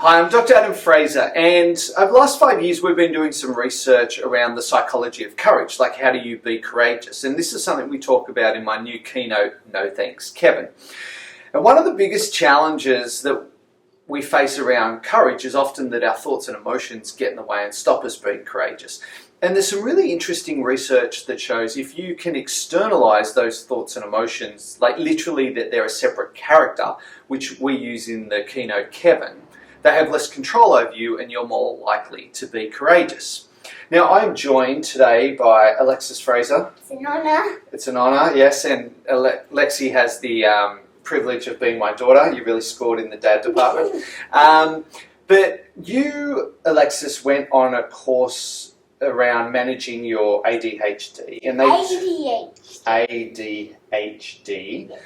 Hi, I'm Dr. Adam Fraser, and over the last 5 years we've been doing some research around the psychology of courage, like how do you be courageous? And this is something we talk about in my new keynote, No Thanks, Kevin. And one of the biggest challenges that we face around courage is often that our thoughts and emotions get in the way and stop us being courageous. And there's some really interesting research that shows if you can externalize those thoughts and emotions, like literally that they're a separate character, which we use in the keynote, Kevin, they have less control over you and you're more likely to be courageous. Now, I'm joined today by Adam Fraser. It's an honour. It's an honour, yes, and Lexie has the privilege of being my daughter. You really scored in the dad department. But you, Alexis, went on a course around managing your ADHD. And ADHD.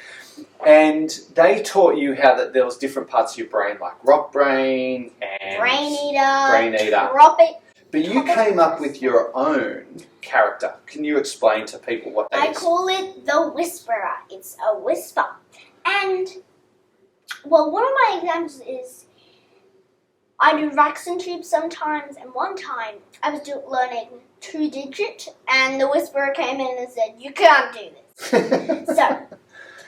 And they taught you how that there was different parts of your brain, like rock brain and brain eater. But you came up with your own character. Can you explain to people what that is? I call it the Whisperer. It's a whisper. And, well, one of my examples is I do racks and tubes sometimes, and one time I was learning 2-digit, and the Whisperer came in and said, "You can't do this."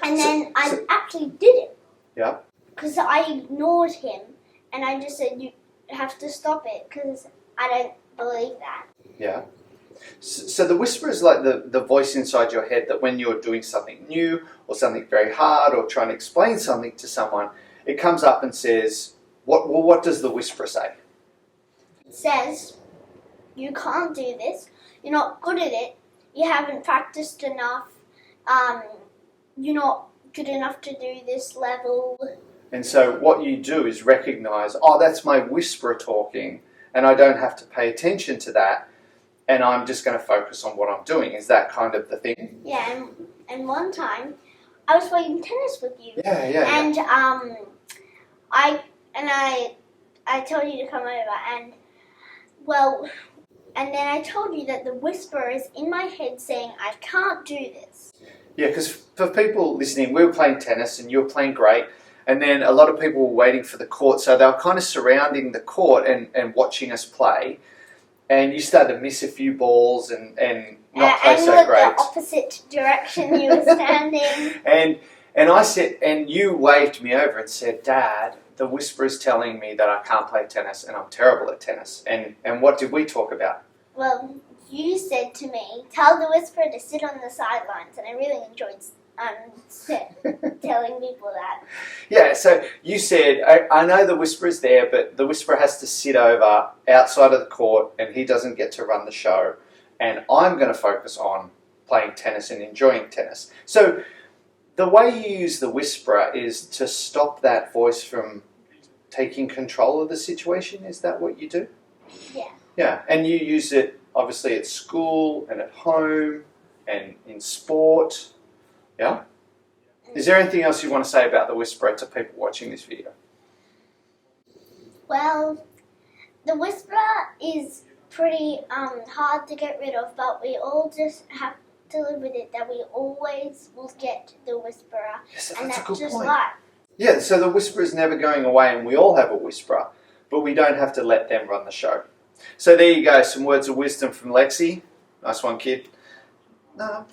And then I actually did it. Yeah. Because I ignored him, and I just said, "You have to stop it," because I don't believe that. Yeah. So the whisper is like the voice inside your head that when you're doing something new or something very hard or trying to explain something to someone, it comes up and says, what does the whisper say? It says, "You can't do this. You're not good at it. You haven't practiced enough. You're not good enough to do this level." And so what you do is recognize, oh, that's my whisperer talking, and I don't have to pay attention to that, and I'm just going to focus on what I'm doing. Is that kind of the thing? Yeah, and one time I was playing tennis with you. Yeah. And I told you to come over, and then I told you that the whisperer is in my head saying, "I can't do this." Yeah, because for people listening, we were playing tennis and you were playing great, and then a lot of people were waiting for the court, so they were kind of surrounding the court and watching us play, and you started to miss a few balls and not play so great. And the opposite direction you were standing. and I said, and you waved me over and said, "Dad, the whisperer's telling me that I can't play tennis and I'm terrible at tennis." And what did we talk about? Well, you said to me, "Tell the whisperer to sit on the sidelines," and I really enjoyed telling people that. Yeah, so you said, I know the whisperer's there, but the whisperer has to sit over outside of the court and he doesn't get to run the show, and I'm going to focus on playing tennis and enjoying tennis. So the way you use the whisperer is to stop that voice from taking control of the situation. Is that what you do? Yeah. Yeah, and you use it obviously at school and at home and in sport. Yeah? Is there anything else you want to say about the whisperer to people watching this video? Well, the whisperer is pretty hard to get rid of, but we all just have to live with it, that we always will get the whisperer. Yes, and that's a good just point. Life. Yeah, so the whisperer is never going away and we all have a whisperer, but we don't have to let them run the show. So there you go, some words of wisdom from Lexie. Nice one, kid. No.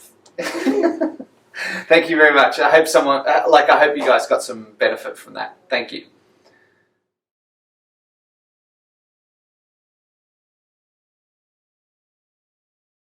Thank you very much. I hope you guys got some benefit from that. Thank you.